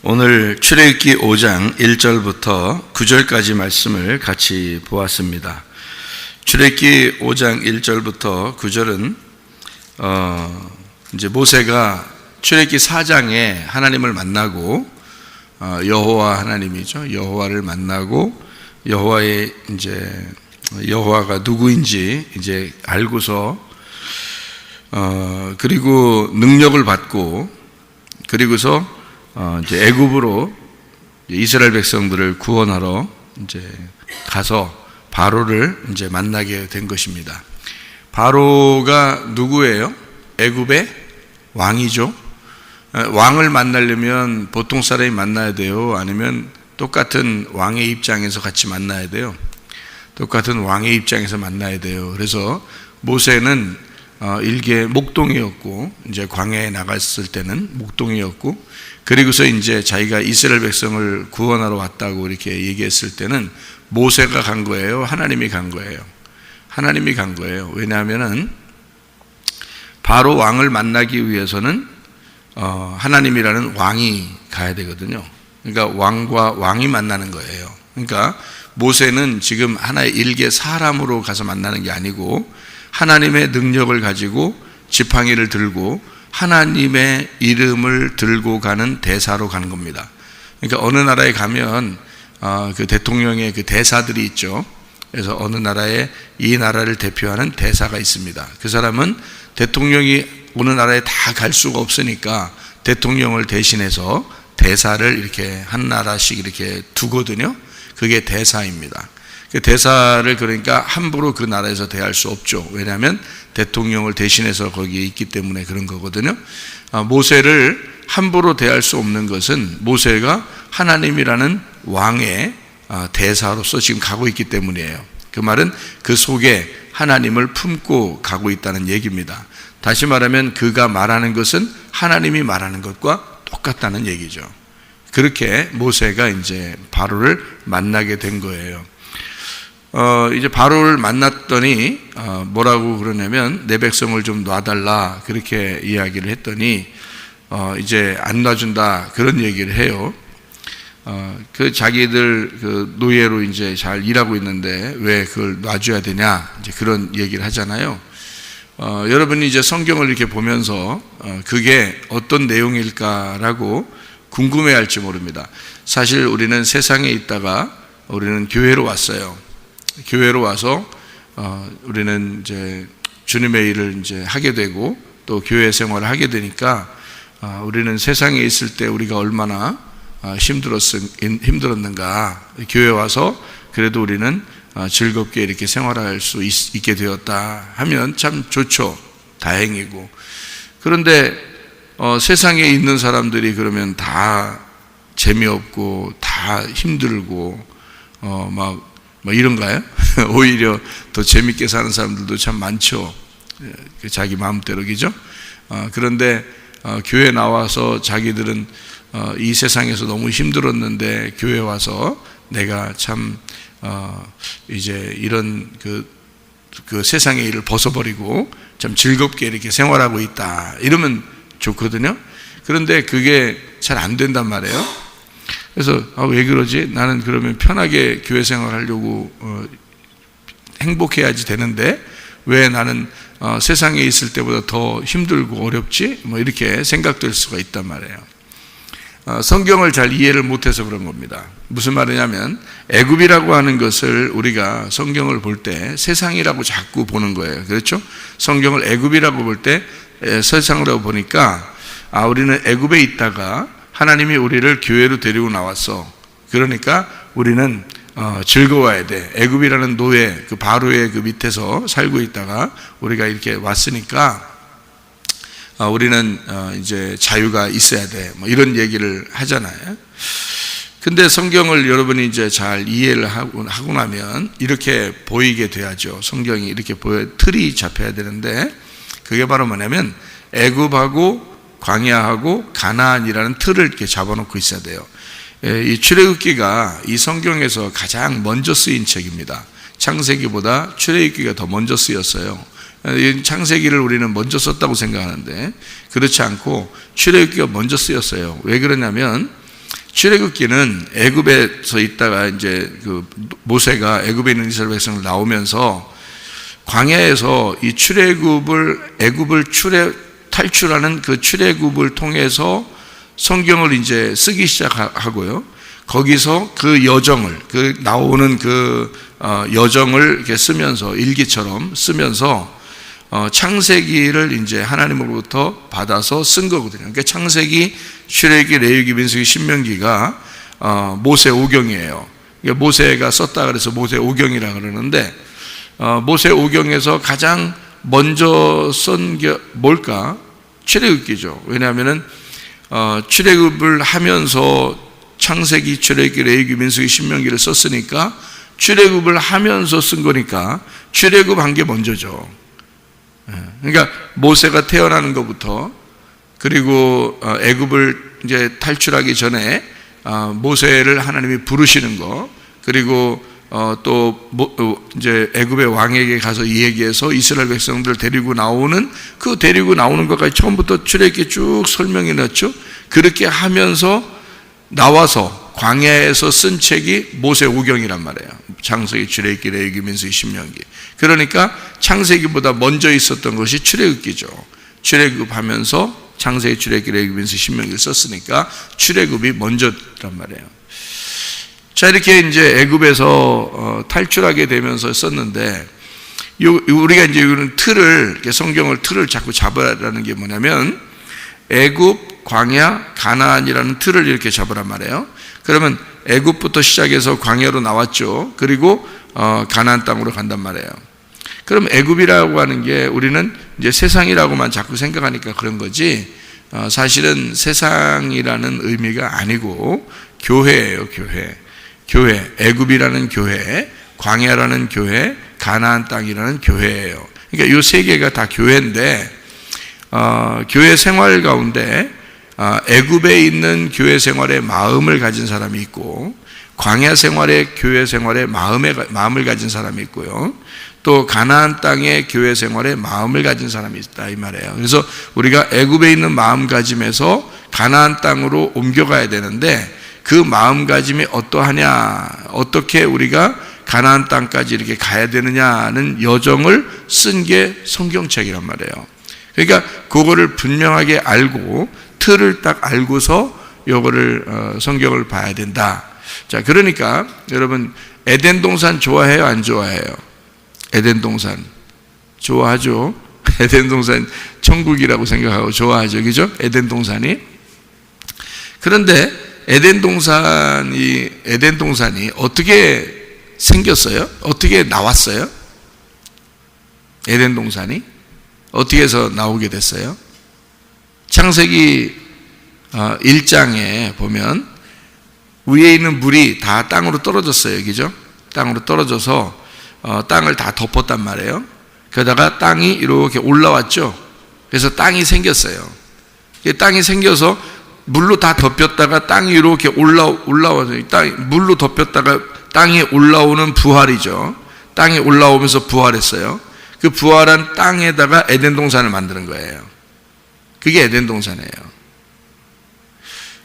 오늘 출애굽기 5장 1절부터 9절까지 말씀을 같이 보았습니다. 출애굽기 5장 1절부터 9절은 이제 모세가 출애굽기 4장에 하나님을 만나고 여호와 하나님이죠. 여호와를 만나고 여호와의 이제 여호와가 누구인지 이제 알고서 그리고 능력을 받고 그리고서 이제 애굽으로 이스라엘 백성들을 구원하러 이제 가서 바로를 이제 만나게 된 것입니다. 바로가 누구예요? 애굽의 왕이죠. 왕을 만나려면 보통 사람이 만나야 돼요? 아니면 똑같은 왕의 입장에서 같이 만나야 돼요? 똑같은 왕의 입장에서 만나야 돼요. 그래서 모세는 일개 목동이었고 이제 광야에 나갔을 때는 목동이었고 그리고서 이제 자기가 이스라엘 백성을 구원하러 왔다고 이렇게 얘기했을 때는 모세가 간 거예요? 하나님이 간 거예요? 하나님이 간 거예요. 왜냐하면은 바로 왕을 만나기 위해서는 하나님이라는 왕이 가야 되거든요. 그러니까 왕과 왕이 만나는 거예요. 그러니까 모세는 지금 하나의 일개 사람으로 가서 만나는 게 아니고 하나님의 능력을 가지고 지팡이를 들고 하나님의 이름을 들고 가는 대사로 가는 겁니다. 그러니까 어느 나라에 가면 그 대통령의 그 대사들이 있죠. 그래서 어느 나라에 이 나라를 대표하는 대사가 있습니다. 그 사람은 대통령이 어느 나라에 다 갈 수가 없으니까 대통령을 대신해서 대사를 이렇게 한 나라씩 이렇게 두거든요. 그게 대사입니다. 그 대사를 그러니까 함부로 그 나라에서 대할 수 없죠. 왜냐하면 대통령을 대신해서 거기에 있기 때문에 그런 거거든요. 모세를 함부로 대할 수 없는 것은 모세가 하나님이라는 왕의 대사로서 지금 가고 있기 때문이에요. 그 말은 그 속에 하나님을 품고 가고 있다는 얘기입니다. 다시 말하면 그가 말하는 것은 하나님이 말하는 것과 똑같다는 얘기죠. 그렇게 모세가 이제 바로를 만나게 된 거예요. 이제 바로를 만났더니 뭐라고 그러냐면 내 백성을 좀 놔달라 그렇게 이야기를 했더니 이제 안 놔준다 그런 얘기를 해요. 그 자기들 그 노예로 이제 잘 일하고 있는데 왜 그걸 놔줘야 되냐 이제 그런 얘기를 하잖아요. 여러분이 이제 성경을 이렇게 보면서 그게 어떤 내용일까라고 궁금해할지 모릅니다. 사실 우리는 세상에 있다가 우리는 교회로 왔어요. 교회로 와서 우리는 이제 주님의 일을 이제 하게 되고 또 교회 생활을 하게 되니까 우리는 세상에 있을 때 우리가 얼마나 힘들었는가. 교회 와서 그래도 우리는 즐겁게 이렇게 생활할 수 있게 되었다 하면 참 좋죠. 다행이고. 그런데 세상에 있는 사람들이 그러면 다 재미없고 다 힘들고 막 이런가요? 오히려 더 재밌게 사는 사람들도 참 많죠. 자기 마음대로, 그죠? 그런데 교회 나와서 자기들은 이 세상에서 너무 힘들었는데 교회 와서 내가 참 이제 이런 그 세상의 일을 벗어버리고 참 즐겁게 이렇게 생활하고 있다 이러면 좋거든요. 그런데 그게 잘 안 된단 말이에요. 그래서 왜 그러지? 나는 그러면 편하게 교회 생활하려고 행복해야지 되는데 왜 나는 세상에 있을 때보다 더 힘들고 어렵지? 이렇게 생각될 수가 있단 말이에요. 성경을 잘 이해를 못해서 그런 겁니다. 무슨 말이냐면 애굽이라고 하는 것을 우리가 성경을 볼 때 세상이라고 자꾸 보는 거예요. 그렇죠? 성경을 애굽이라고 볼 때 세상이라고 보니까 우리는 애굽에 있다가 하나님이 우리를 교회로 데리고 나왔어. 그러니까 우리는 즐거워야 돼. 애굽이라는 노예, 그 바로의 그 밑에서 살고 있다가 우리가 이렇게 왔으니까 우리는 이제 자유가 있어야 돼. 이런 얘기를 하잖아요. 근데 성경을 여러분이 이제 잘 이해를 하고 나면 이렇게 보이게 돼야죠. 성경이 이렇게 틀이 잡혀야 되는데 그게 바로 뭐냐면 애굽하고 광야하고 가나안이라는 틀을 이렇게 잡아놓고 있어야 돼요. 이 출애굽기가 이 성경에서 가장 먼저 쓰인 책입니다. 창세기보다 출애굽기가 더 먼저 쓰였어요. 창세기를 우리는 먼저 썼다고 생각하는데 그렇지 않고 출애굽기가 먼저 쓰였어요. 왜 그러냐면 출애굽기는 애굽에서 있다가 이제 그 모세가 애굽에 있는 이스라엘 백성을 나오면서 광야에서 이 애굽을 탈출하는 그 출애굽을 통해서 성경을 이제 쓰기 시작하고요. 거기서 그 여정을, 그 나오는 그 여정을 이렇게 쓰면서 일기처럼 쓰면서 창세기를 이제 하나님으로부터 받아서 쓴 거거든요. 그러니까 창세기, 출애굽기, 레위기, 민수기, 신명기가 모세 오경이에요. 그러니까 모세가 썼다 그래서 모세 오경이라 그러는데 모세 오경에서 가장 먼저 쓴 게 뭘까? 출애굽기죠. 왜냐하면은 출애굽을 하면서 창세기, 출애굽기, 레위기, 민수기, 신명기를 썼으니까 출애굽을 하면서 쓴 거니까 출애굽한 게 먼저죠. 그러니까 모세가 태어나는 것부터 그리고 애굽을 이제 탈출하기 전에 모세를 하나님이 부르시는 거, 그리고 또 이제 애굽의 왕에게 가서 이 얘기해서 이스라엘 백성들 데리고 나오는 그 데리고 나오는 것까지 처음부터 출애굽기 쭉 설명해 놨죠. 그렇게 하면서 나와서 광야에서 쓴 책이 모세 오경이란 말이에요. 창세기, 출애굽기, 레위기, 민수기, 신명기. 그러니까 창세기보다 먼저 있었던 것이 출애굽기죠. 출애굽하면서 창세기, 출애굽기, 레위기, 민수기, 신명기를 썼으니까 출애굽이 먼저란 말이에요. 자, 이렇게 이제 애굽에서 탈출하게 되면서 썼는데, 우리가 이제 이런 틀을, 성경을 틀을 자꾸 잡으라는 게 뭐냐면, 애굽, 광야, 가나안이라는 틀을 이렇게 잡으란 말이에요. 그러면 애굽부터 시작해서 광야로 나왔죠. 그리고 가나안 땅으로 간단 말이에요. 그럼 애굽이라고 하는 게 우리는 이제 세상이라고만 자꾸 생각하니까 그런 거지, 사실은 세상이라는 의미가 아니고 교회예요. 교회, 애굽이라는 교회, 광야라는 교회, 가나안 땅이라는 교회예요. 그러니까 이 세 개가 다 교회인데, 교회 생활 가운데 애굽에 있는 교회 생활의 마음을 가진 사람이 있고, 광야 생활의 교회 생활의 마음을 가진 사람이 있고요, 또 가나안 땅의 교회 생활의 마음을 가진 사람이 있다 이 말이에요. 그래서 우리가 애굽에 있는 마음가짐에서 가나안 땅으로 옮겨가야 되는데, 그 마음가짐이 어떠하냐, 어떻게 우리가 가나안 땅까지 이렇게 가야 되느냐는 여정을 쓴 게 성경책이란 말이에요. 그러니까 그거를 분명하게 알고 틀을 딱 알고서 요거를 성경을 봐야 된다. 자, 그러니까 여러분 에덴 동산 좋아해요, 안 좋아해요? 에덴 동산 좋아하죠. 에덴 동산 천국이라고 생각하고 좋아하죠, 그죠? 에덴 동산이. 그런데 에덴 동산이 어떻게 생겼어요? 어떻게 나왔어요? 에덴 동산이 어떻게 해서 나오게 됐어요? 창세기 1장에 보면 위에 있는 물이 다 땅으로 떨어졌어요, 그죠? 땅으로 떨어져서 땅을 다 덮었단 말이에요. 그러다가 땅이 이렇게 올라왔죠. 그래서 땅이 생겼어요. 땅이 생겨서 물로 다 덮였다가 땅이 이렇게 올라와서 물로 덮였다가 땅이 올라오는 부활이죠. 땅이 올라오면서 부활했어요. 그 부활한 땅에다가 에덴 동산을 만드는 거예요. 그게 에덴 동산이에요.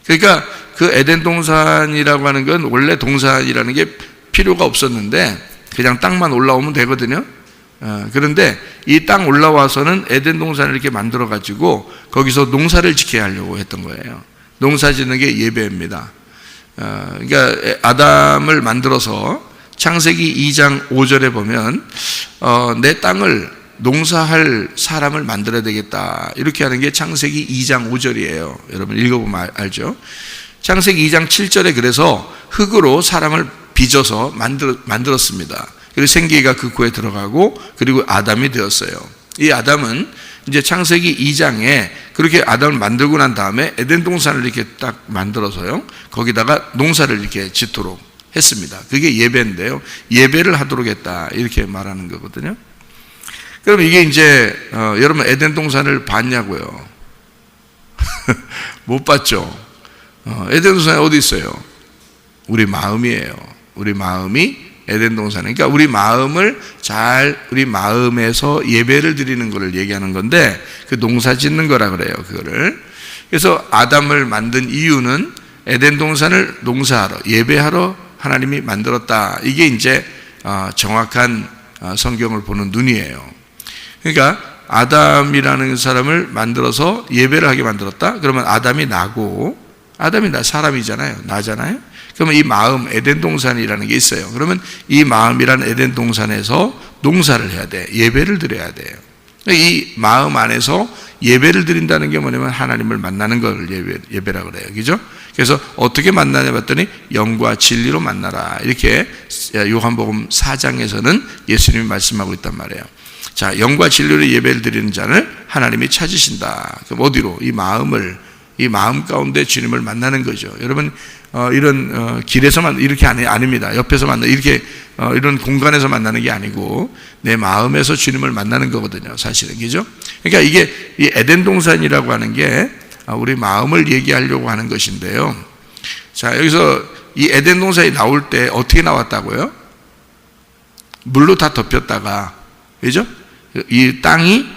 그러니까 그 에덴 동산이라고 하는 건 원래 동산이라는 게 필요가 없었는데 그냥 땅만 올라오면 되거든요. 그런데 이 땅 올라와서는 에덴 동산을 이렇게 만들어 가지고 거기서 농사를 지켜야 하려고 했던 거예요. 농사 짓는 게 예배입니다. 그러니까 아담을 만들어서 창세기 2장 5절에 보면 내 땅을 농사할 사람을 만들어야 되겠다, 이렇게 하는 게 창세기 2장 5절이에요. 여러분 읽어보면 알죠. 창세기 2장 7절에 그래서 흙으로 사람을 빚어서 만들었습니다. 그리고 생기가 그 코에 들어가고 그리고 아담이 되었어요. 이 아담은 이제 창세기 2장에 그렇게 아담을 만들고 난 다음에 에덴 동산을 이렇게 딱 만들어서요, 거기다가 농사를 이렇게 짓도록 했습니다. 그게 예배인데요, 예배를 하도록 했다, 이렇게 말하는 거거든요. 그럼 이게 이제 여러분 에덴 동산을 봤냐고요? 못 봤죠. 에덴 동산이 어디 있어요? 우리 마음이에요. 우리 마음이 에덴 동산. 그러니까 우리 마음에서 예배를 드리는 것을 얘기하는 건데, 그 농사 짓는 거라 그래요, 그거를. 그래서 아담을 만든 이유는 에덴 동산을 농사하러, 예배하러 하나님이 만들었다. 이게 이제 정확한 성경을 보는 눈이에요. 그러니까 아담이라는 사람을 만들어서 예배를 하게 만들었다. 그러면 아담이 나고, 아담이 사람이잖아요. 나잖아요. 그러면 이 마음, 에덴 동산이라는 게 있어요. 그러면 이 마음이라는 에덴 동산에서 농사를 해야 돼. 예배를 드려야 돼요. 이 마음 안에서 예배를 드린다는 게 뭐냐면 하나님을 만나는 걸 예배라고 그래요. 그죠? 그래서 어떻게 만나냐 봤더니 영과 진리로 만나라. 이렇게 요한복음 4장에서는 예수님이 말씀하고 있단 말이에요. 자, 영과 진리로 예배를 드리는 자를 하나님이 찾으신다. 그럼 어디로? 이 마음 가운데 주님을 만나는 거죠. 여러분, 이런 길에서만 이렇게 아닙니다. 옆에서 이렇게 이런 공간에서 만나는 게 아니고 내 마음에서 주님을 만나는 거거든요. 사실은. 그죠? 그러니까 이게 이 에덴 동산이라고 하는 게 우리 마음을 얘기하려고 하는 것인데요. 자, 여기서 이 에덴 동산이 나올 때 어떻게 나왔다고요? 물로 다 덮였다가, 그죠? 이 땅이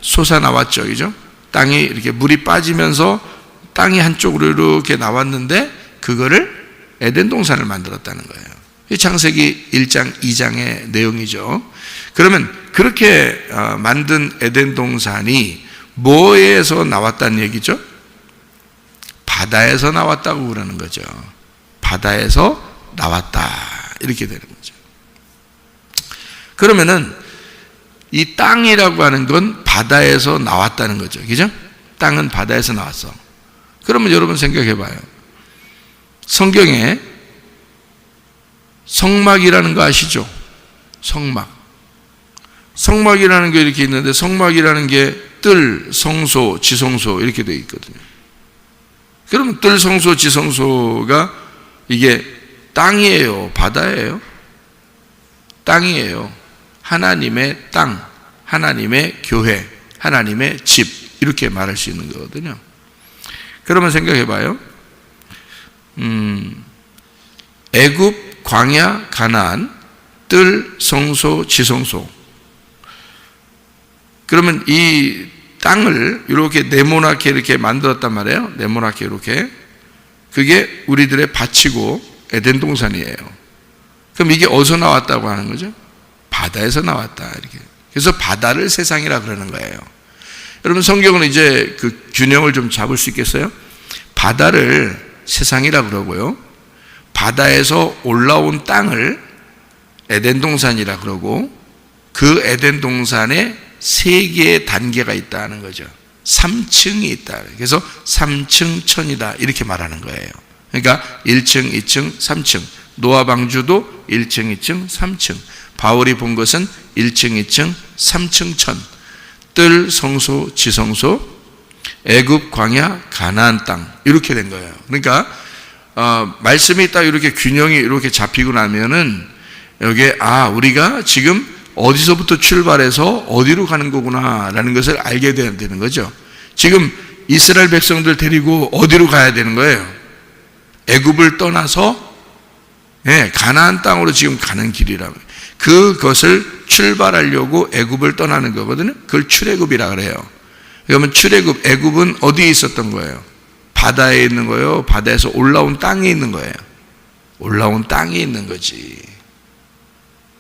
솟아 나왔죠. 그죠? 땅이 이렇게 물이 빠지면서 땅이 한쪽으로 이렇게 나왔는데 그거를 에덴 동산을 만들었다는 거예요. 이 창세기 1장, 2장의 내용이죠. 그러면 그렇게 만든 에덴 동산이 뭐에서 나왔다는 얘기죠? 바다에서 나왔다고 그러는 거죠. 바다에서 나왔다. 이렇게 되는 거죠. 그러면은 이 땅이라고 하는 건 바다에서 나왔다는 거죠. 그죠? 땅은 바다에서 나왔어. 그러면 여러분 생각해 봐요. 성경에 성막이라는 거 아시죠? 성막. 성막이라는 게 이렇게 있는데 성막이라는 게 뜰, 성소, 지성소 이렇게 되어 있거든요. 그러면 뜰, 성소, 지성소가 이게 땅이에요? 바다예요? 땅이에요. 하나님의 땅, 하나님의 교회, 하나님의 집 이렇게 말할 수 있는 거거든요. 그러면 생각해 봐요. 애굽, 광야, 가나안, 뜰, 성소, 지성소. 그러면 이 땅을 이렇게 네모나게 이렇게 만들었단 말이에요. 네모나게 이렇게. 그게 우리들의 밭이고 에덴 동산이에요. 그럼 이게 어디서 나왔다고 하는 거죠? 바다에서 나왔다. 이렇게. 그래서 바다를 세상이라 그러는 거예요. 여러분 성경은 이제 그 균형을 좀 잡을 수 있겠어요? 바다를 세상이라 그러고요. 바다에서 올라온 땅을 에덴 동산이라 그러고 그 에덴 동산에 세 개의 단계가 있다는 거죠. 3층이 있다. 그래서 3층 천이다. 이렇게 말하는 거예요. 그러니까 1층, 2층, 3층. 노아 방주도 1층, 2층, 3층. 바울이 본 것은 1층, 2층, 3층 천. 뜰, 성소, 지성소, 애굽, 광야, 가나안 땅. 이렇게 된 거예요. 그러니까 말씀이 딱 이렇게 균형이 이렇게 잡히고 나면은 여기에 우리가 지금 어디서부터 출발해서 어디로 가는 거구나라는 것을 알게 되는 거죠. 지금 이스라엘 백성들 데리고 어디로 가야 되는 거예요? 애굽을 떠나서 가나안 땅으로 지금 가는 길이라고. 그것을 출발하려고 애굽을 떠나는 거거든요. 그걸 출애굽이라 그래요. 그러면 출애굽, 애굽은 어디에 있었던 거예요? 바다에 있는 거예요? 바다에서 올라온 땅에 있는 거예요? 올라온 땅에 있는 거지.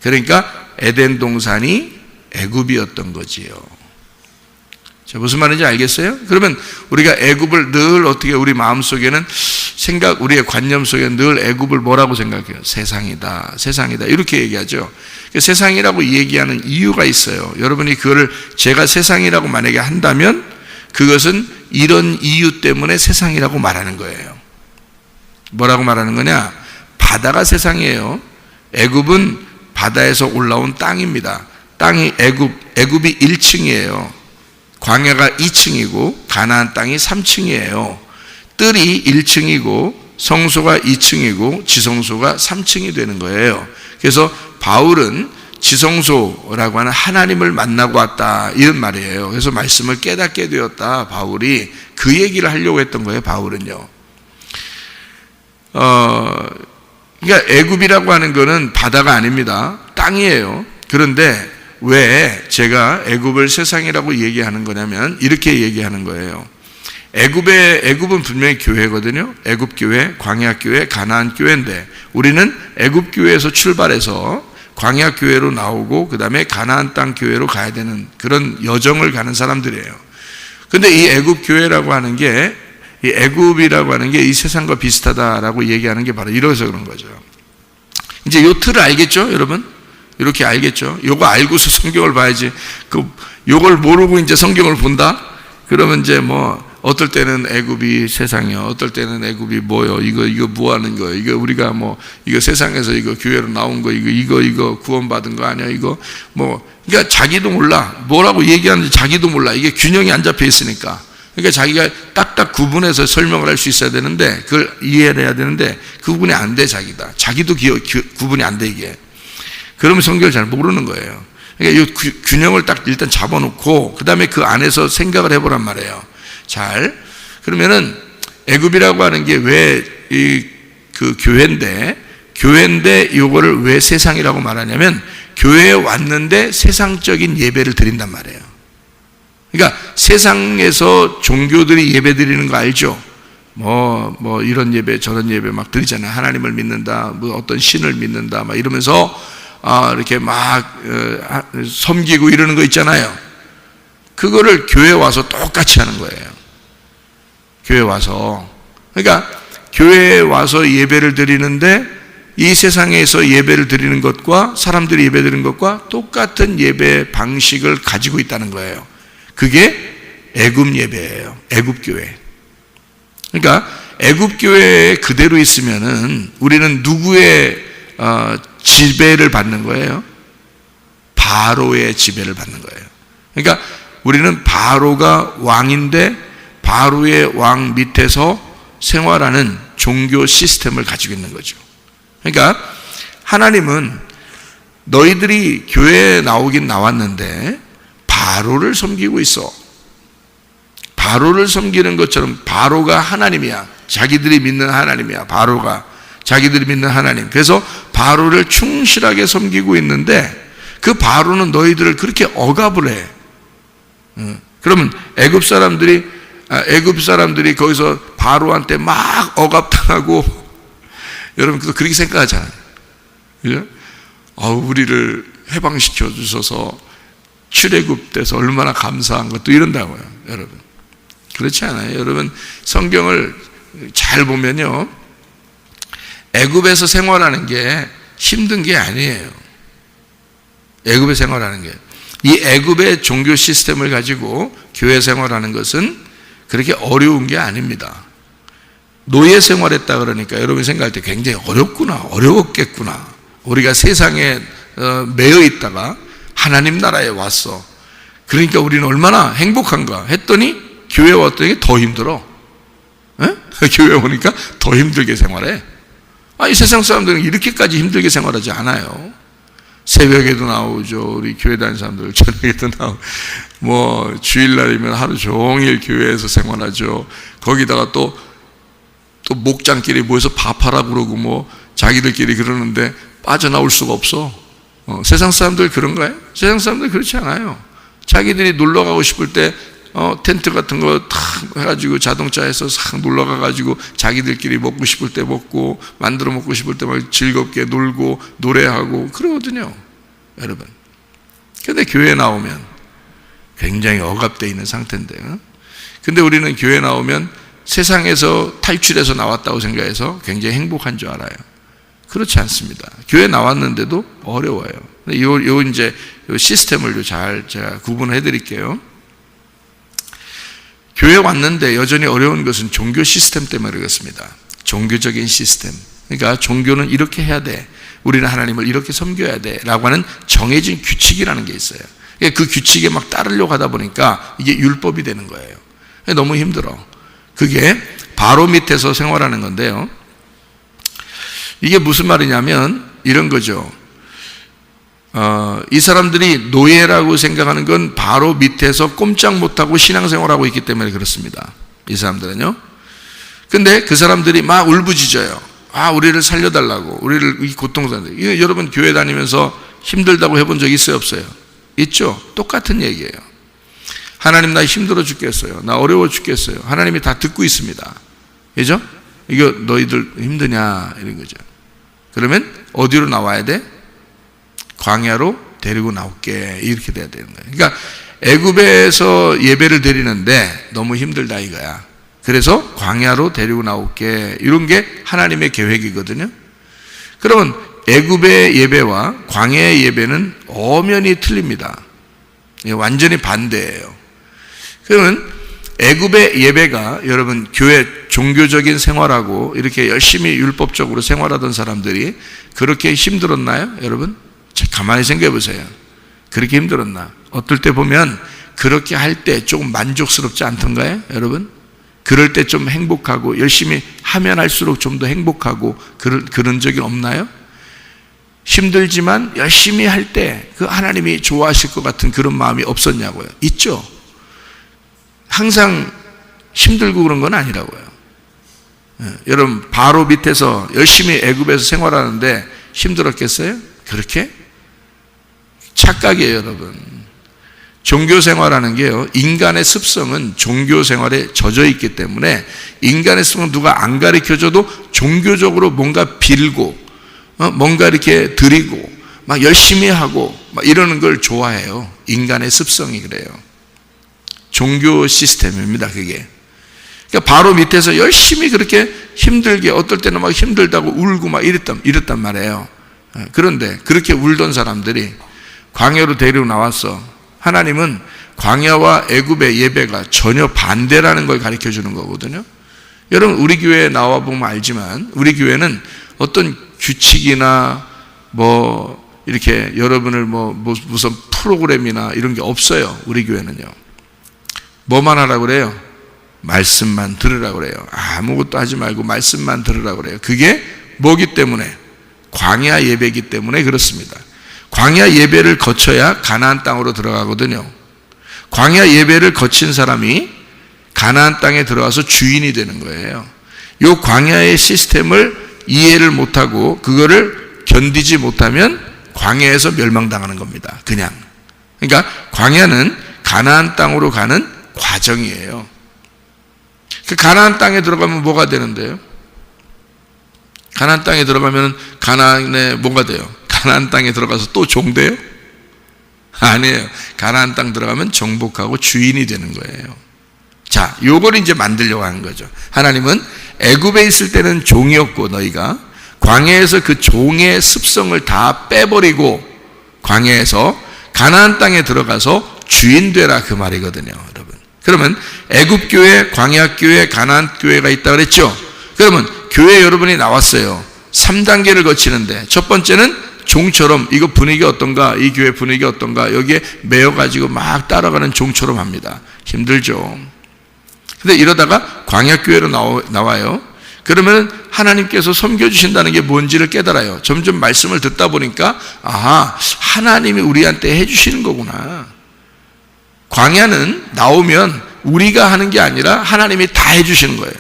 그러니까 에덴 동산이 애굽이었던 거지요. 자, 무슨 말인지 알겠어요? 그러면 우리가 애굽을 늘 어떻게 우리 마음속에는 우리의 관념 속에는 늘 애굽을 뭐라고 생각해요? 세상이다, 세상이다 이렇게 얘기하죠. 세상이라고 얘기하는 이유가 있어요. 여러분이 그거를 제가 세상이라고 만약에 한다면 그것은 이런 이유 때문에 세상이라고 말하는 거예요. 뭐라고 말하는 거냐? 바다가 세상이에요. 애굽은 바다에서 올라온 땅입니다. 땅이 애굽이 1층이에요. 광야가 2층이고 가나안 땅이 3층이에요. 뜰이 1층이고 성소가 2층이고 지성소가 3층이 되는 거예요. 그래서 바울은 지성소라고 하는 하나님을 만나고 왔다 이런 말이에요. 그래서 말씀을 깨닫게 되었다. 바울이 그 얘기를 하려고 했던 거예요. 바울은요. 그러니까 애굽이라고 하는 거는 바다가 아닙니다. 땅이에요. 그런데 왜 제가 애굽을 세상이라고 얘기하는 거냐면 이렇게 얘기하는 거예요. 애굽은 분명히 교회거든요. 애굽 교회, 광야 교회, 가나안 교회인데 우리는 애굽 교회에서 출발해서 광야 교회로 나오고 그 다음에 가나안 땅 교회로 가야 되는 그런 여정을 가는 사람들이에요. 근데 이 애굽 교회라고 하는 게, 이 애굽이라고 하는 게 이 세상과 비슷하다라고 얘기하는 게 바로 이래서 그런 거죠. 이제 요 틀을 알겠죠, 여러분? 이렇게 알겠죠? 요거 알고서 성경을 봐야지. 요걸 모르고 이제 성경을 본다? 그러면 이제 뭐 어떨 때는 애굽이 세상이요, 어떨 때는 애굽이 뭐요, 이거 뭐 하는 거예요, 이거 우리가 뭐 이거 세상에서 이거 교회로 나온 거 이거 구원받은 거 아니야, 이거 뭐, 그러니까 자기도 몰라, 뭐라고 얘기하는지 자기도 몰라. 이게 균형이 안 잡혀 있으니까. 그러니까 자기가 딱딱 구분해서 설명을 할 수 있어야 되는데, 그걸 이해를 해야 되는데 구분이 안 돼. 자기도 구분이 안 돼. 이게 그러면 성경을 잘 모르는 거예요. 그러니까 이 균형을 딱 일단 잡아놓고 그 다음에 그 안에서 생각을 해보란 말이에요. 잘. 그러면은 애굽이라고 하는 게 왜 그 교회인데 이거를 왜 세상이라고 말하냐면, 교회에 왔는데 세상적인 예배를 드린단 말이에요. 그러니까 세상에서 종교들이 예배 드리는 거 알죠? 뭐 이런 예배 저런 예배 막 드리잖아요. 하나님을 믿는다, 뭐 어떤 신을 믿는다 막 이러면서 이렇게 막 섬기고 이러는 거 있잖아요. 그거를 교회 와서 똑같이 하는 거예요. 교회 와서. 그러니까 교회에 와서 예배를 드리는데 이 세상에서 예배를 드리는 것과 사람들이 예배 드리는 것과 똑같은 예배 방식을 가지고 있다는 거예요. 그게 애굽 예배예요. 애굽 교회. 그러니까 애굽 교회에 그대로 있으면은 우리는 누구의 지배를 받는 거예요? 바로의 지배를 받는 거예요. 그러니까 우리는 바로가 왕인데 바로의 왕 밑에서 생활하는 종교 시스템을 가지고 있는 거죠. 그러니까 하나님은 너희들이 교회에 나오긴 나왔는데 바로를 섬기고 있어. 바로를 섬기는 것처럼 바로가 하나님이야. 자기들이 믿는 하나님이야. 바로가 자기들이 믿는 하나님. 그래서 바로를 충실하게 섬기고 있는데 그 바로는 너희들을 그렇게 억압을 해. 그러면 애굽 사람들이 거기서 바로한테 막 억압당하고, 여러분 그렇게 생각하잖아요. 그죠? 우리를 해방시켜 주셔서 출애굽돼서 얼마나 감사한 것도 이런다고요, 여러분. 그렇지 않아요. 여러분 성경을 잘 보면요, 애굽에서 생활하는 게 힘든 게 아니에요. 애굽에 생활하는 게, 이 애굽의 종교 시스템을 가지고 교회 생활하는 것은 그렇게 어려운 게 아닙니다. 노예 생활했다 그러니까 여러분이 생각할 때 굉장히 어려웠겠구나. 우리가 세상에 매여 있다가 하나님 나라에 왔어. 그러니까 우리는 얼마나 행복한가 했더니 교회 왔더니 더 힘들어. 교회 오니까 더 힘들게 생활해. 이 세상 사람들은 이렇게까지 힘들게 생활하지 않아요. 새벽에도 나오죠. 우리 교회 다니는 사람들 저녁에도 나오고, 뭐 주일날이면 하루 종일 교회에서 생활하죠. 거기다가 또 목장끼리 모여서 밥하라고 그러고 뭐 자기들끼리 그러는데 빠져나올 수가 없어. 세상 사람들 그런가요? 세상 사람들 그렇지 않아요. 자기들이 놀러 가고 싶을 때 텐트 같은 거 탁 해가지고 자동차에서 싹 놀러 가가지고 자기들끼리 먹고 싶을 때 먹고, 만들어 먹고 싶을 때 막 즐겁게 놀고 노래하고 그러거든요, 여러분. 근데 교회에 나오면 굉장히 억압되어 있는 상태인데, 근데 우리는 교회에 나오면 세상에서 탈출해서 나왔다고 생각해서 굉장히 행복한 줄 알아요. 그렇지 않습니다. 교회 나왔는데도 어려워요. 이제 시스템을 잘 제가 구분해 드릴게요. 교회 왔는데 여전히 어려운 것은 종교 시스템 때문에 그렇습니다. 종교적인 시스템. 그러니까 종교는 이렇게 해야 돼, 우리는 하나님을 이렇게 섬겨야 돼 라고 하는 정해진 규칙이라는 게 있어요. 그 규칙에 막 따르려고 하다 보니까 이게 율법이 되는 거예요. 너무 힘들어. 그게 바로 밑에서 생활하는 건데요, 이게 무슨 말이냐면 이런 거죠. 이 사람들이 노예라고 생각하는 건 바로 밑에서 꼼짝 못하고 신앙생활하고 있기 때문에 그렇습니다. 이 사람들은요. 근데 그 사람들이 막 울부짖어요. 우리를 살려달라고, 우리를 이 고통스러운데. 여러분 교회 다니면서 힘들다고 해본 적 있어요, 없어요? 있죠? 똑같은 얘기예요. 하나님 나 힘들어 죽겠어요. 나 어려워 죽겠어요. 하나님이 다 듣고 있습니다. 그죠? 이거 너희들 힘드냐 이런 거죠. 그러면 어디로 나와야 돼? 광야로 데리고 나올게 이렇게 돼야 되는 거예요. 그러니까 애굽에서 예배를 드리는데 너무 힘들다 이거야. 그래서 광야로 데리고 나올게 이런 게 하나님의 계획이거든요. 그러면 애굽의 예배와 광야의 예배는 엄연히 틀립니다. 완전히 반대예요. 그러면 애굽의 예배가 여러분 교회 종교적인 생활하고 이렇게 열심히 율법적으로 생활하던 사람들이 그렇게 힘들었나요? 여러분 가만히 생각해 보세요. 그렇게 힘들었나? 어떨 때 보면 그렇게 할 때 조금 만족스럽지 않던가요? 여러분 그럴 때 좀 행복하고 열심히 하면 할수록 좀 더 행복하고 그런 적이 없나요? 힘들지만 열심히 할 때 그 하나님이 좋아하실 것 같은 그런 마음이 없었냐고요? 있죠. 항상 힘들고 그런 건 아니라고요. 여러분 바로 밑에서 열심히 애굽에서 생활하는데 힘들었겠어요? 그렇게? 착각이에요, 여러분. 종교 생활하는 게요, 인간의 습성은 종교 생활에 젖어 있기 때문에 인간의 습성은 누가 안 가르쳐줘도 종교적으로 뭔가 빌고 뭔가 이렇게 드리고 막 열심히 하고 막 이러는 걸 좋아해요. 인간의 습성이 그래요. 종교 시스템입니다, 그게. 그러니까 바로 밑에서 열심히 그렇게 힘들게 어떨 때는 막 힘들다고 울고 막 이랬단 말이에요. 그런데 그렇게 울던 사람들이 광야로 데리고 나왔어. 하나님은 광야와 애굽의 예배가 전혀 반대라는 걸 가르쳐 주는 거거든요. 여러분 우리 교회에 나와 보면 알지만 우리 교회는 어떤 규칙이나 뭐 이렇게 여러분을 무슨 프로그램이나 이런 게 없어요. 우리 교회는요. 뭐만 하라고 그래요? 말씀만 들으라고 그래요. 아무것도 하지 말고 말씀만 들으라고 그래요. 그게 뭐기 때문에? 광야 예배이기 때문에 그렇습니다. 광야 예배를 거쳐야 가나안 땅으로 들어가거든요. 광야 예배를 거친 사람이 가나안 땅에 들어와서 주인이 되는 거예요. 이 광야의 시스템을 이해를 못하고 그거를 견디지 못하면 광야에서 멸망당하는 겁니다. 그냥. 그러니까 광야는 가나안 땅으로 가는 과정이에요. 그 가나안 땅에 들어가면 뭐가 되는데요? 가나안 땅에 들어가면 가나안에 뭐가 돼요? 가나안 땅에 들어가서 또 종돼요? 아니에요. 가나안 땅 들어가면 정복하고 주인이 되는 거예요. 자, 요걸 이제 만들려고 하는 거죠. 하나님은 애굽에 있을 때는 종이었고 너희가 광야에서 그 종의 습성을 다 빼버리고 광야에서 가나안 땅에 들어가서 주인 되라 그 말이거든요, 여러분. 그러면 애굽 교회, 광야 교회, 가나안 교회가 있다 그랬죠? 그러면 교회 여러분이 나왔어요. 3단계를 거치는데 첫 번째는 종처럼 이거 분위기 어떤가? 이 교회 분위기 어떤가? 여기에 매여가지고 막 따라가는 종처럼 합니다. 힘들죠. 근데 이러다가 광야교회로 나와요. 그러면 하나님께서 섬겨주신다는 게 뭔지를 깨달아요. 점점 말씀을 듣다 보니까 아하, 하나님이 우리한테 해주시는 거구나. 광야는 나오면 우리가 하는 게 아니라 하나님이 다 해주시는 거예요.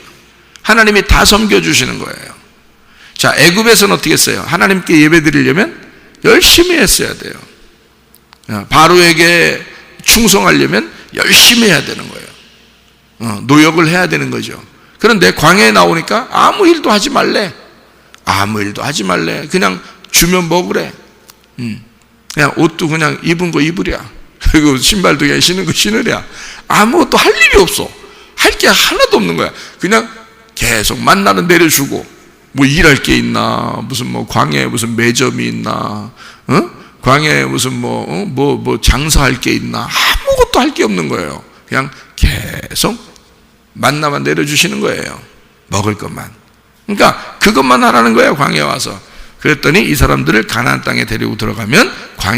하나님이 다 섬겨주시는 거예요. 자, 애굽에서는 어떻게 했어요? 하나님께 예배 드리려면 열심히 했어야 돼요. 바로에게 충성하려면 열심히 해야 되는 거예요. 노역을 해야 되는 거죠. 그런데 광야에 나오니까 아무 일도 하지 말래. 아무 일도 하지 말래. 그냥 주면 먹으래. 그냥 옷도 그냥 입은 거 입으랴. 그리고 신발도 그냥 신은 거 신으랴. 아무것도 할 일이 없어. 할 게 하나도 없는 거야. 그냥 계속 만나는 내려주고 뭐 일할 게 있나, 무슨 뭐 광야에 무슨 매점이 있나, 광야에 무슨 뭐 장사할 게 있나, 아무것도 할 게 없는 거예요. 그냥 계속 만나만 내려주시는 거예요. 먹을 것만. 그러니까 그것만 하라는 거예요, 광야에 와서. 그랬더니 이 사람들을 가나안 땅에 데리고 들어가면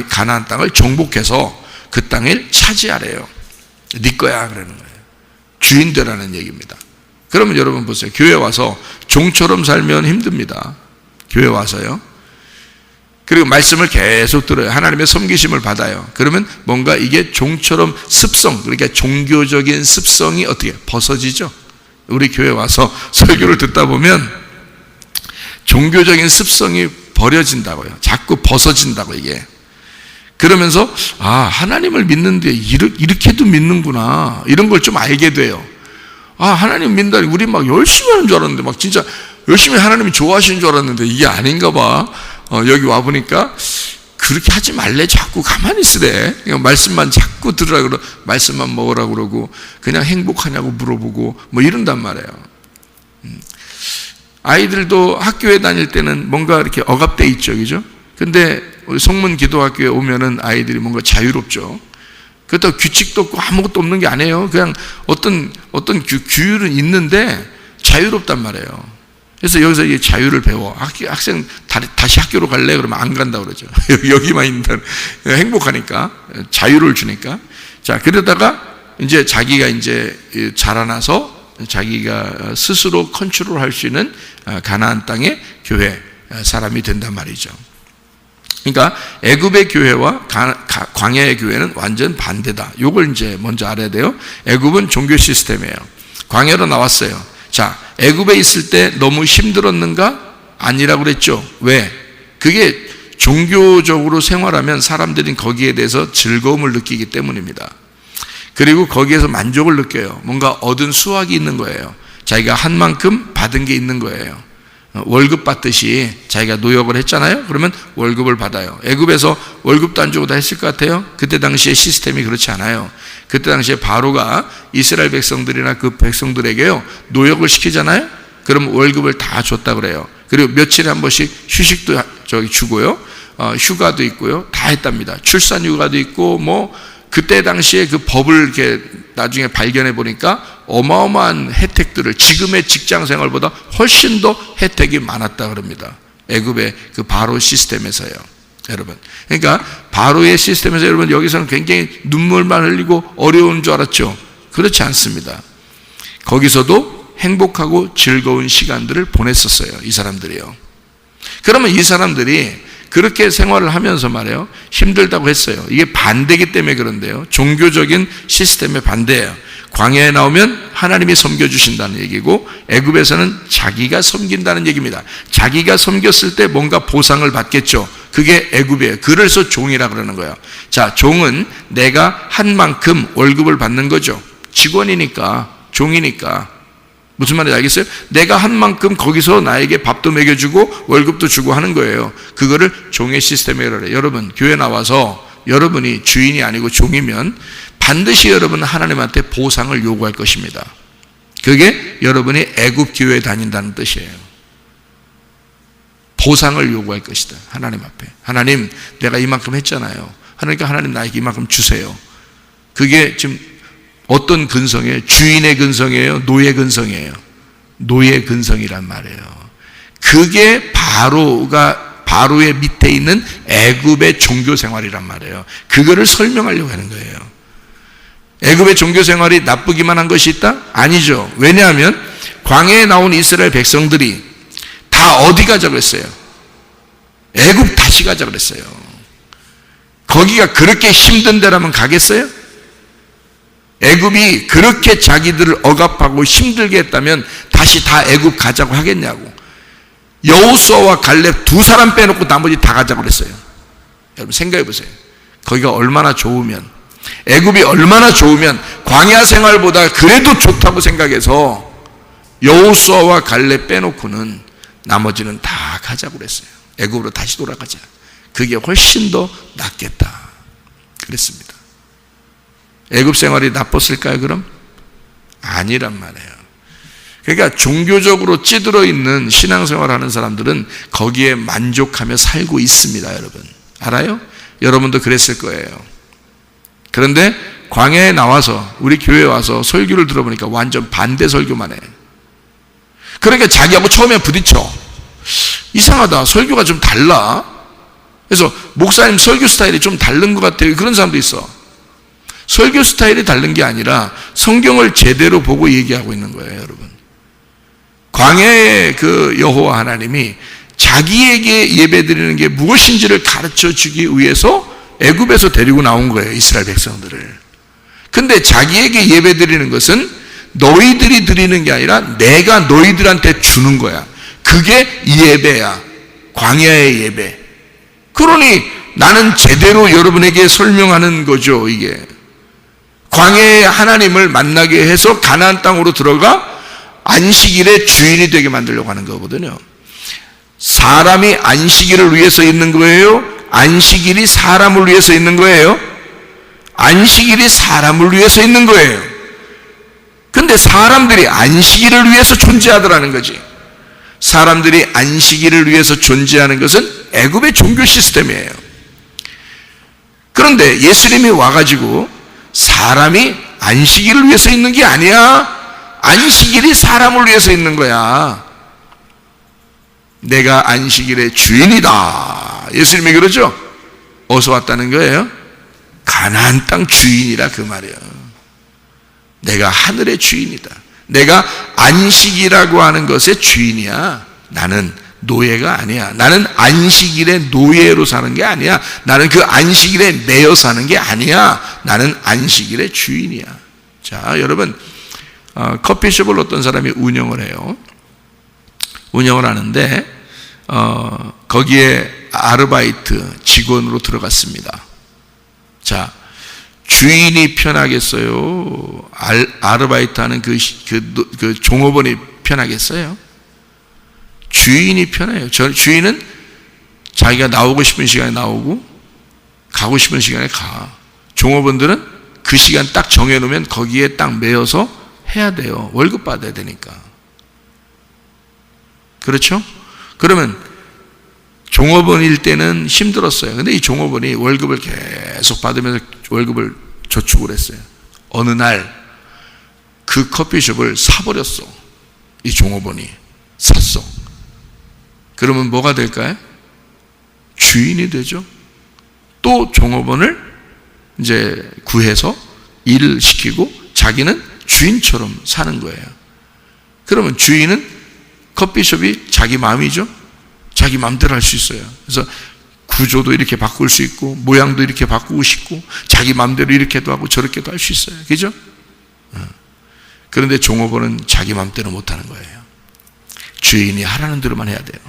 가나안 땅을 정복해서 그 땅을 차지하래요. 네 거야 그러는 거예요. 주인 되라는 얘기입니다. 그러면 여러분 보세요. 교회 와서 종처럼 살면 힘듭니다. 교회 와서요. 그리고 말씀을 계속 들어요. 하나님의 섬기심을 받아요. 그러면 뭔가 이게 종처럼 습성, 그러니까 종교적인 습성이 어떻게 벗어지죠? 우리 교회 와서 설교를 듣다 보면 종교적인 습성이 버려진다고요. 자꾸 벗어진다고 이게. 그러면서 하나님을 믿는데 이렇게도 믿는구나, 이런 걸 좀 알게 돼요. 하나님 믿는다니 우리 막 열심히 하는 줄 알았는데, 막 진짜 열심히 하나님이 좋아하시는 줄 알았는데 이게 아닌가 봐. 여기 와보니까 그렇게 하지 말래. 자꾸 가만히 있으래. 그냥 말씀만 자꾸 들으라 그러고, 말씀만 먹으라 그러고, 그냥 행복하냐고 물어보고 뭐 이런단 말이에요. 아이들도 학교에 다닐 때는 뭔가 이렇게 억압돼 있죠, 그죠? 근데 우리 성문 기도학교에 오면은 아이들이 뭔가 자유롭죠. 그렇다고 규칙도 없고 아무것도 없는 게 아니에요. 그냥 어떤 규율은 있는데 자유롭단 말이에요. 그래서 여기서 이 자유를 배워. 학생 다시 학교로 갈래? 그러면 안 간다 그러죠. 여기만 있는, 행복하니까, 자유를 주니까. 자, 그러다가 이제 자기가 이제 자라나서 자기가 스스로 컨트롤할 수 있는 가나안 땅의 교회 사람이 된단 말이죠. 그러니까 애굽의 교회와 광야의 교회는 완전 반대다. 이걸 이제 먼저 알아야 돼요. 애굽은 종교 시스템이에요. 광야로 나왔어요. 자, 애굽에 있을 때 너무 힘들었는가? 아니라고 그랬죠. 왜? 그게 종교적으로 생활하면 사람들이 거기에 대해서 즐거움을 느끼기 때문입니다. 그리고 거기에서 만족을 느껴요. 뭔가 얻은 수확이 있는 거예요. 자기가 한 만큼 받은 게 있는 거예요. 월급 받듯이 자기가 노역을 했잖아요. 그러면 월급을 받아요. 애굽에서 월급도 안 주고 다 했을 것 같아요. 그때 당시에 시스템이 그렇지 않아요. 그때 당시에 바로가 이스라엘 백성들이나 그 백성들에게요, 노역을 시키잖아요. 그럼 월급을 다 줬다 그래요. 그리고 며칠에 한 번씩 휴식도 주고요, 휴가도 있고요, 다 했답니다. 출산 휴가도 있고, 뭐 그때 당시에 그 법을 이렇게 나중에 발견해 보니까 어마어마한 혜택들을, 지금의 직장 생활보다 훨씬 더 혜택이 많았다 그럽니다. 애굽의 그 바로 시스템에서요, 여러분. 그러니까 바로의 시스템에서 여러분, 여기서는 굉장히 눈물만 흘리고 어려운 줄 알았죠. 그렇지 않습니다. 거기서도 행복하고 즐거운 시간들을 보냈었어요, 이 사람들이요. 그러면 이 사람들이 그렇게 생활을 하면서 말이에요, 힘들다고 했어요. 이게 반대기 때문에 그런데요, 종교적인 시스템의 반대예요. 광야에 나오면 하나님이 섬겨주신다는 얘기고, 애굽에서는 자기가 섬긴다는 얘기입니다. 자기가 섬겼을 때 뭔가 보상을 받겠죠. 그게 애굽이에요. 그래서 종이라 그러는 거예요. 자, 종은 내가 한 만큼 월급을 받는 거죠. 직원이니까, 종이니까. 무슨 말인지 알겠어요? 내가 한 만큼 거기서 나에게 밥도 먹여주고 월급도 주고 하는 거예요. 그거를 종의 시스템이라고 해요. 여러분, 교회 나와서 여러분이 주인이 아니고 종이면 반드시 여러분은 하나님한테 보상을 요구할 것입니다. 그게 여러분이 애굽 교회에 다닌다는 뜻이에요. 보상을 요구할 것이다, 하나님 앞에. 하나님, 내가 이만큼 했잖아요. 그러니까 하나님 나에게 이만큼 주세요. 그게 지금 어떤 근성이에요? 주인의 근성이에요? 노예 근성이에요? 노예 근성이란 말이에요. 그게 바로의 밑에 있는 애굽의 종교 생활이란 말이에요. 그거를 설명하려고 하는 거예요. 애굽의 종교 생활이 나쁘기만 한 것이 있다? 아니죠. 왜냐하면 광야에 나온 이스라엘 백성들이 다 어디 가자고 했어요? 애굽 다시 가자고 그랬어요. 거기가 그렇게 힘든 데라면 가겠어요? 애굽이 그렇게 자기들을 억압하고 힘들게 했다면 다시 다 애굽 가자고 하겠냐고. 여호수아와 갈렙 두 사람 빼놓고 나머지 다 가자고 그랬어요. 여러분 생각해 보세요. 거기가 얼마나 좋으면, 애굽이 얼마나 좋으면 광야 생활보다 그래도 좋다고 생각해서 여호수아와 갈렙 빼놓고는 나머지는 다 가자고 그랬어요. 애굽으로 다시 돌아가자. 그게 훨씬 더 낫겠다 그랬습니다. 애굽 생활이 나빴을까요, 그럼? 아니란 말이에요. 그러니까 종교적으로 찌들어 있는 신앙생활 하는 사람들은 거기에 만족하며 살고 있습니다, 여러분. 알아요? 여러분도 그랬을 거예요. 그런데 광야에 나와서, 우리 교회에 와서 설교를 들어보니까 완전 반대 설교만 해. 그러니까 자기하고 처음에 부딪혀. 이상하다, 설교가 좀 달라. 그래서 목사님 설교 스타일이 좀 다른 것 같아요. 그런 사람도 있어. 설교 스타일이 다른 게 아니라 성경을 제대로 보고 얘기하고 있는 거예요, 여러분. 광야의 그 여호와 하나님이 자기에게 예배드리는 게 무엇인지를 가르쳐 주기 위해서 애굽에서 데리고 나온 거예요, 이스라엘 백성들을. 근데 자기에게 예배드리는 것은 너희들이 드리는 게 아니라 내가 너희들한테 주는 거야. 그게 예배야, 광야의 예배. 그러니 나는 제대로 여러분에게 설명하는 거죠. 이게 광야의 하나님을 만나게 해서 가나안 땅으로 들어가 안식일의 주인이 되게 만들려고 하는 거거든요. 사람이 안식일을 위해서 있는 거예요? 안식일이 사람을 위해서 있는 거예요? 안식일이 사람을 위해서 있는 거예요. 근데 사람들이 안식일을 위해서 존재하더라는 거지. 사람들이 안식일을 위해서 존재하는 것은 애굽의 종교 시스템이에요. 그런데 예수님이 와가지고 사람이 안식일을 위해서 있는 게 아니야. 안식일이 사람을 위해서 있는 거야. 내가 안식일의 주인이다. 예수님이 그러죠? 어디서 왔다는 거예요? 가나안 땅 주인이라 그 말이에요. 내가 하늘의 주인이다. 내가 안식이라고 하는 것의 주인이야. 나는 노예가 아니야. 나는 안식일의 노예로 사는 게 아니야. 나는 그 안식일에 매여 사는 게 아니야. 나는 안식일의 주인이야. 자, 여러분, 커피숍을 어떤 사람이 운영을 해요. 운영을 하는데 거기에 아르바이트 직원으로 들어갔습니다. 자, 주인이 편하겠어요? 아르바이트하는 그 종업원이 편하겠어요? 주인이 편해요. 주인은 자기가 나오고 싶은 시간에 나오고 가고 싶은 시간에 가. 종업원들은 그 시간 딱 정해놓으면 거기에 딱 매여서 해야 돼요. 월급 받아야 되니까. 그렇죠? 그러면 종업원일 때는 힘들었어요. 근데 이 종업원이 월급을 계속 받으면서 월급을 저축을 했어요. 어느 날 그 커피숍을 사버렸어. 이 종업원이 샀어. 그러면 뭐가 될까요? 주인이 되죠. 또 종업원을 이제 구해서 일을 시키고 자기는 주인처럼 사는 거예요. 그러면 주인은 커피숍이 자기 마음이죠. 자기 마음대로 할 수 있어요. 그래서 구조도 이렇게 바꿀 수 있고 모양도 이렇게 바꾸고 싶고 자기 마음대로 이렇게도 하고 저렇게도 할 수 있어요. 그죠? 그런데 종업원은 자기 마음대로 못하는 거예요. 주인이 하라는 대로만 해야 돼요.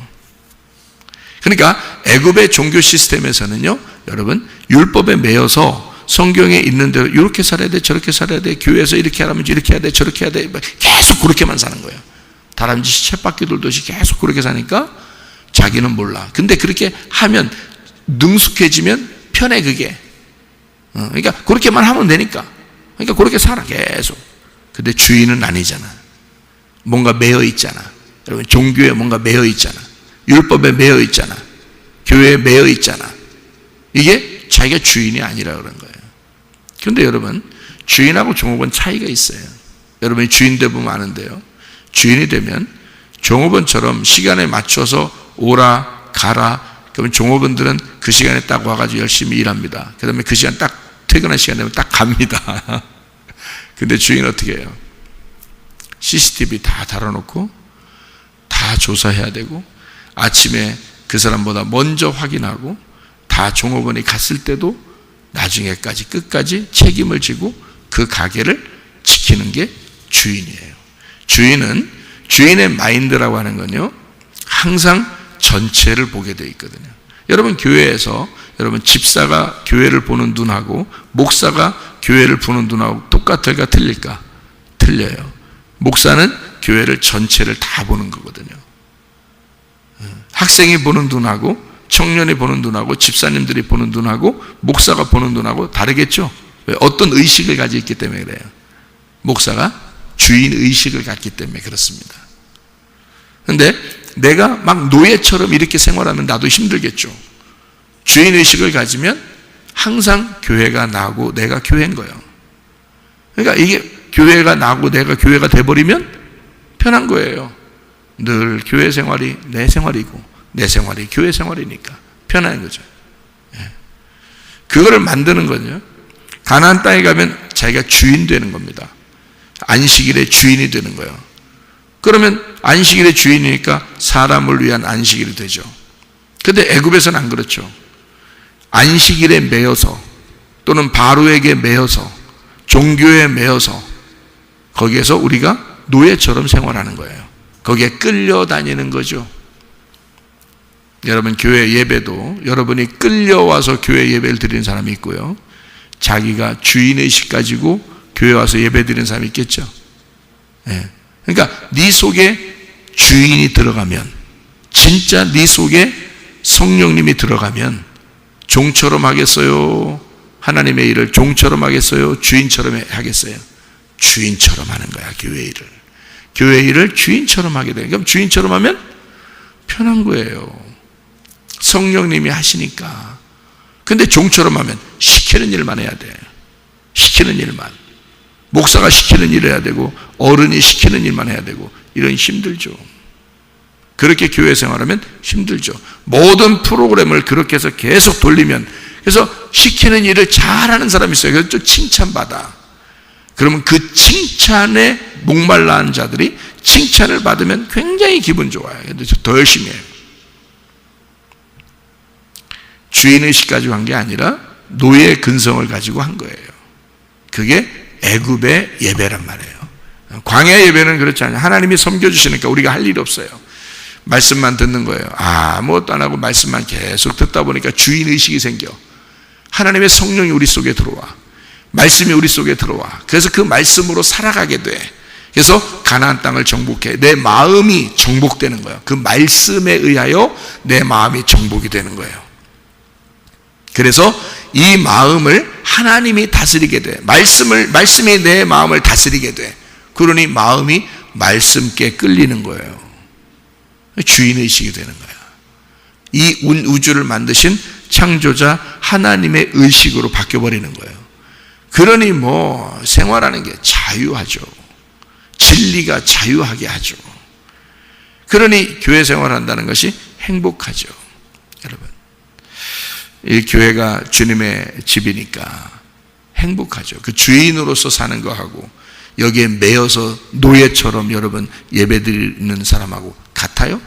그러니까 애굽의 종교 시스템에서는요, 여러분, 율법에 매여서 성경에 있는 대로 이렇게 살아야 돼, 저렇게 살아야 돼, 교회에서 이렇게 하라면 이렇게 해야 돼, 저렇게 해야 돼, 계속 그렇게만 사는 거예요. 다람쥐 쳇바퀴 돌듯이 계속 그렇게 사니까 자기는 몰라. 근데 그렇게 하면 능숙해지면 편해, 그게. 그러니까 그렇게만 하면 되니까. 그러니까 그렇게 살아, 계속. 근데 주인은 아니잖아. 뭔가 매여 있잖아. 여러분, 종교에 뭔가 매여 있잖아. 율법에 매여 있잖아. 교회에 매여 있잖아. 이게 자기가 주인이 아니라 그런 거예요. 그런데 여러분, 주인하고 종업원 차이가 있어요. 여러분이 주인 되면 아는데요. 주인이 되면 종업원처럼 시간에 맞춰서 오라 가라. 그러면 종업원들은 그 시간에 딱 와가지고 열심히 일합니다. 그 다음에 그 시간 딱 퇴근할 시간 되면 딱 갑니다. 근데 주인은 어떻게 해요? CCTV 다 달아놓고 다 조사해야 되고 아침에 그 사람보다 먼저 확인하고 다 종업원이 갔을 때도 나중에까지 끝까지 책임을 지고 그 가게를 지키는 게 주인이에요. 주인은 주인의 마인드라고 하는 건요, 항상 전체를 보게 돼 있거든요. 여러분, 교회에서 여러분 집사가 교회를 보는 눈하고 목사가 교회를 보는 눈하고 똑같을까 틀릴까? 틀려요. 목사는 교회를 전체를 다 보는 거거든요. 학생이 보는 눈하고 청년이 보는 눈하고 집사님들이 보는 눈하고 목사가 보는 눈하고 다르겠죠? 왜? 어떤 의식을 가지고 있기 때문에 그래요. 목사가 주인 의식을 갖기 때문에 그렇습니다. 그런데 내가 막 노예처럼 이렇게 생활하면 나도 힘들겠죠. 주인 의식을 가지면 항상 교회가 나고 내가 교회인 거예요. 그러니까 이게 교회가 나고 내가 교회가 돼버리면 편한 거예요. 늘 교회 생활이 내 생활이고 내 생활이 교회 생활이니까 편한 거죠. 그거를 만드는 거죠. 가나안 땅에 가면 자기가 주인 되는 겁니다. 안식일의 주인이 되는 거예요. 그러면 안식일의 주인이니까 사람을 위한 안식일이 되죠. 그런데 애굽에서는 안 그렇죠. 안식일에 매여서 또는 바로에게 매여서 종교에 매여서 거기에서 우리가 노예처럼 생활하는 거예요. 거기에 끌려다니는 거죠. 여러분 교회 예배도 여러분이 끌려와서 교회 예배를 드리는 사람이 있고요, 자기가 주인의식 가지고 교회 와서 예배 드리는 사람이 있겠죠. 예. 그러니까 네 속에 주인이 들어가면, 진짜 네 속에 성령님이 들어가면 종처럼 하겠어요? 하나님의 일을 종처럼 하겠어요? 주인처럼 하겠어요? 주인처럼 하는 거야. 교회 일을 주인처럼 하게 돼. 그럼 주인처럼 하면 편한 거예요. 성령님이 하시니까. 근데 종처럼 하면 시키는 일만 해야 돼. 시키는 일만. 목사가 시키는 일을 해야 되고 어른이 시키는 일만 해야 되고, 이런 힘들죠. 그렇게 교회 생활하면 힘들죠. 모든 프로그램을 그렇게 해서 계속 돌리면, 그래서 시키는 일을 잘하는 사람이 있어요. 그래서 좀 칭찬받아. 그러면 그 칭찬에 목말라 하는 자들이 칭찬을 받으면 굉장히 기분 좋아요. 그래서 더 열심히 해요. 주인의식 가지고 한 게 아니라 노예 근성을 가지고 한 거예요. 그게 애굽의 예배란 말이에요. 광야 예배는 그렇지 않아요. 하나님이 섬겨주시니까 우리가 할 일이 없어요. 말씀만 듣는 거예요. 아무것도 안 하고 말씀만 계속 듣다 보니까 주인의식이 생겨. 하나님의 성령이 우리 속에 들어와. 말씀이 우리 속에 들어와. 그래서 그 말씀으로 살아가게 돼. 그래서 가나안 땅을 정복해. 내 마음이 정복되는 거예요. 그 말씀에 의하여 내 마음이 정복이 되는 거예요. 그래서 이 마음을 하나님이 다스리게 돼. 말씀이 내 마음을 다스리게 돼. 그러니 마음이 말씀께 끌리는 거예요. 주인의식이 되는 거야. 이 우주를 만드신 창조자 하나님의 의식으로 바뀌어버리는 거예요. 그러니 뭐 생활하는 게 자유하죠. 진리가 자유하게 하죠. 그러니 교회 생활한다는 것이 행복하죠. 여러분, 이 교회가 주님의 집이니까 행복하죠. 그 주인으로서 사는 거하고 여기에 매여서 노예처럼 여러분 예배드리는 사람하고 같아요?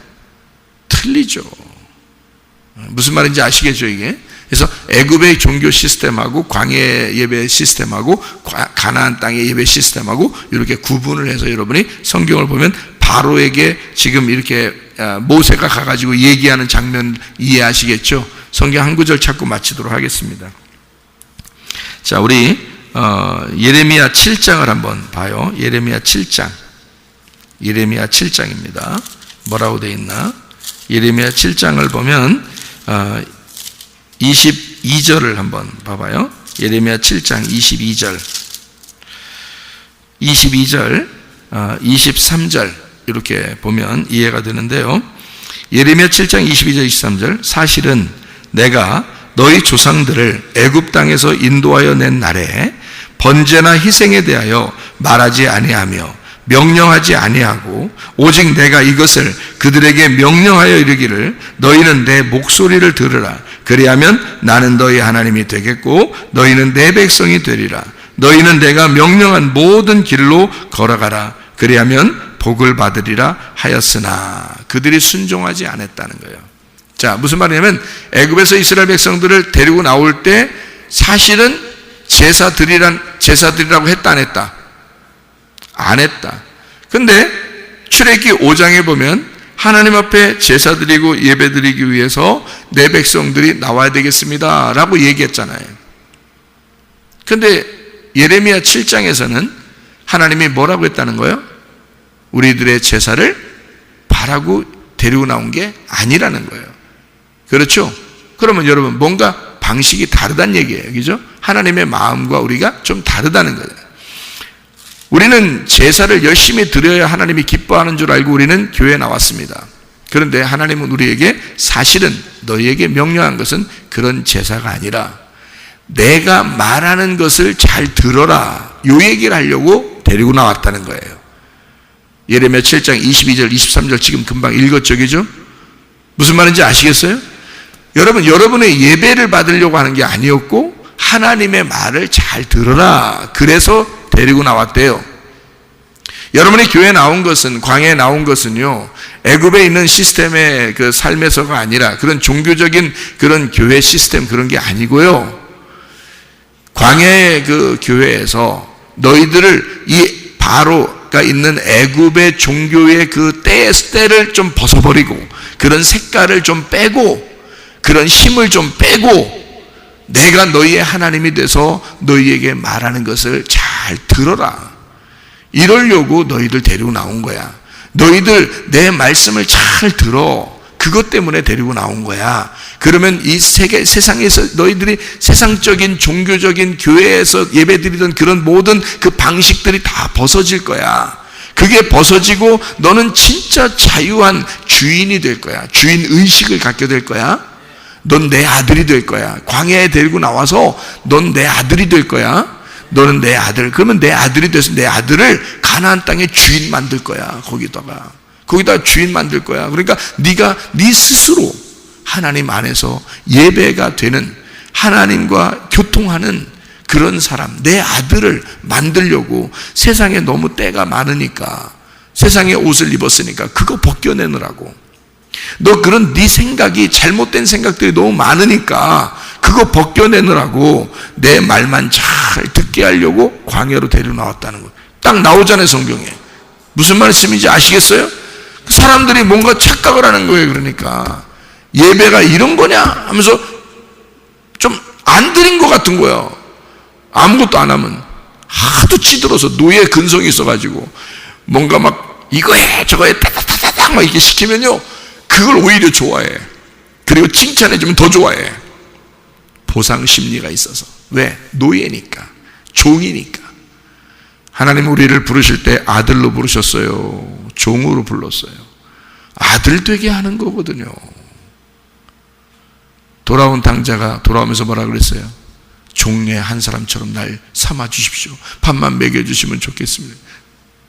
틀리죠. 무슨 말인지 아시겠죠, 이게? 그래서 애굽의 종교 시스템하고 광야 예배 시스템하고 가나안 땅의 예배 시스템하고 이렇게 구분을 해서 여러분이 성경을 보면 바로에게 지금 이렇게 모세가 가가지고 얘기하는 장면 이해하시겠죠? 성경 한 구절 찾고 마치도록 하겠습니다. 자, 우리 예레미야 7장을 한번 봐요. 예레미야 7장입니다. 뭐라고 되어 있나? 예레미야 7장을 보면 22절을 한번 봐봐요. 예레미야 7장 22절, 23절 이렇게 보면 이해가 되는데요. 예레미야 7장 22절 23절, 사실은 내가 너희 조상들을 애굽 땅에서 인도하여 낸 날에 번제나 희생에 대하여 말하지 아니하며 명령하지 아니하고 오직 내가 이것을 그들에게 명령하여 이르기를 너희는 내 목소리를 들으라. 그리하면 나는 너희 하나님이 되겠고 너희는 내 백성이 되리라. 너희는 내가 명령한 모든 길로 걸어가라. 그리하면 복을 받으리라 하였으나 그들이 순종하지 않았다는 거예요. 자, 무슨 말이냐면 애굽에서 이스라엘 백성들을 데리고 나올 때 사실은 제사드리라고 했다 안 했다? 안 했다. 근데 출애굽기 5장에 보면 하나님 앞에 제사 드리고 예배 드리기 위해서 내 백성들이 나와야 되겠습니다 라고 얘기했잖아요. 근데 예레미야 7장에서는 하나님이 뭐라고 했다는 거예요? 우리들의 제사를 바라고 데리고 나온 게 아니라는 거예요. 그렇죠? 그러면 여러분 뭔가 방식이 다르다는 얘기예요. 그죠? 하나님의 마음과 우리가 좀 다르다는 거예요. 우리는 제사를 열심히 드려야 하나님이 기뻐하는 줄 알고 우리는 교회에 나왔습니다. 그런데 하나님은 우리에게 사실은 너희에게 명령한 것은 그런 제사가 아니라 내가 말하는 것을 잘 들어라, 이 얘기를 하려고 데리고 나왔다는 거예요. 예레미야 7장 22절 23절 지금 금방 읽었죠, 그죠? 무슨 말인지 아시겠어요? 여러분, 여러분의 예배를 받으려고 하는 게 아니었고 하나님의 말을 잘 들어라, 그래서 데리고 나왔대요. 여러분이 교회에 나온 것은, 광야에 나온 것은요, 애굽에 있는 시스템의 그 삶에서가 아니라 그런 종교적인 그런 교회 시스템 그런 게 아니고요, 광야의 그 교회에서 너희들을 이 바로가 있는 애굽의 종교의 그 때를 좀 벗어버리고 그런 색깔을 좀 빼고 그런 힘을 좀 빼고 내가 너희의 하나님이 돼서 너희에게 말하는 것을 잘 들어라. 이러려고 너희들 데리고 나온 거야. 너희들 내 말씀을 잘 들어. 그것 때문에 데리고 나온 거야. 그러면 이 세상에서 너희들이 세상적인 종교적인 교회에서 예배드리던 그런 모든 그 방식들이 다 벗어질 거야. 그게 벗어지고 너는 진짜 자유한 주인이 될 거야. 주인 의식을 갖게 될 거야. 넌 내 아들이 될 거야. 광야에 데리고 나와서 넌 내 아들이 될 거야. 너는 내 아들. 그러면 내 아들이 돼서 내 아들을 가나안 땅의 주인 만들 거야. 거기다 주인 만들 거야. 그러니까 네가 네 스스로 하나님 안에서 예배가 되는, 하나님과 교통하는 그런 사람, 내 아들을 만들려고 세상에 너무 때가 많으니까, 세상에 옷을 입었으니까 그거 벗겨내느라고. 너 그런 네 생각이, 잘못된 생각들이 너무 많으니까 그거 벗겨내느라고 내 말만 잘 듣게 하려고 광야로 데리고 나왔다는 거예요. 딱 나오잖아요, 성경에. 무슨 말씀인지 아시겠어요? 사람들이 뭔가 착각을 하는 거예요. 그러니까 예배가 이런 거냐 하면서 좀 안 드린 것 같은 거예요. 아무것도 안 하면 하도 찌들어서 노예 근성이 있어가지고 뭔가 막 이거 해 저거 해 따다다다닥 막 이렇게 시키면요, 그걸 오히려 좋아해. 그리고 칭찬해주면 더 좋아해. 보상 심리가 있어서. 왜? 노예니까, 종이니까. 하나님 우리를 부르실 때 아들로 부르셨어요? 종으로 불렀어요? 아들 되게 하는 거거든요. 돌아온 당자가 돌아오면서 뭐라 그랬어요? 종의 한 사람처럼 날 삼아 주십시오. 밥만 먹여주시면 좋겠습니다.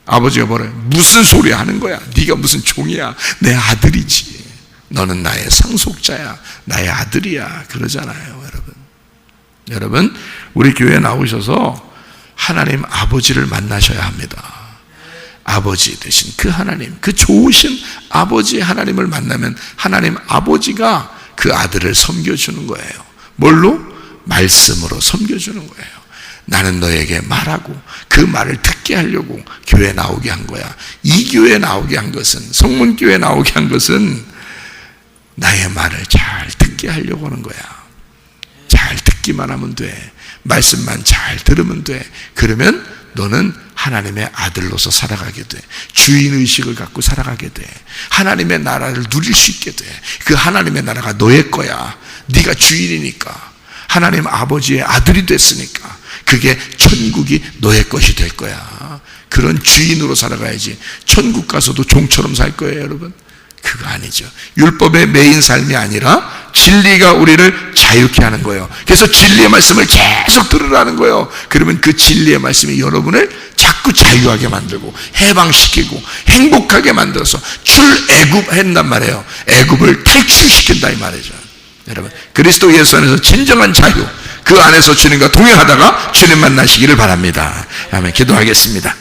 아버지가 뭐래요? 무슨 소리 하는 거야? 네가 무슨 종이야? 내 아들이지. 너는 나의 상속자야. 나의 아들이야. 그러잖아요, 여러분. 여러분, 우리 교회에 나오셔서 하나님 아버지를 만나셔야 합니다. 아버지 되신 그 하나님, 그 좋으신 아버지 하나님을 만나면 하나님 아버지가 그 아들을 섬겨주는 거예요. 뭘로? 말씀으로 섬겨주는 거예요. 나는 너에게 말하고 그 말을 듣게 하려고 교회에 나오게 한 거야. 이 교회에 나오게 한 것은, 성문교회에 나오게 한 것은 나의 말을 잘 듣게 하려고 하는 거야. 잘 듣기만 하면 돼. 말씀만 잘 들으면 돼. 그러면 너는 하나님의 아들로서 살아가게 돼. 주인의식을 갖고 살아가게 돼. 하나님의 나라를 누릴 수 있게 돼. 그 하나님의 나라가 너의 거야. 네가 주인이니까. 하나님 아버지의 아들이 됐으니까 그게 천국이 너의 것이 될 거야. 그런 주인으로 살아가야지. 천국 가서도 종처럼 살 거예요, 여러분. 그거 아니죠. 율법의 매인 삶이 아니라 진리가 우리를 자유케 하는 거예요. 그래서 진리의 말씀을 계속 들으라는 거예요. 그러면 그 진리의 말씀이 여러분을 자꾸 자유하게 만들고 해방시키고 행복하게 만들어서 출애굽한단 말이에요. 애굽을 탈출시킨다 이 말이죠. 여러분, 그리스도 예수 안에서 진정한 자유, 그 안에서 주님과 동행하다가 주님 만나시기를 바랍니다. 아멘. 기도하겠습니다.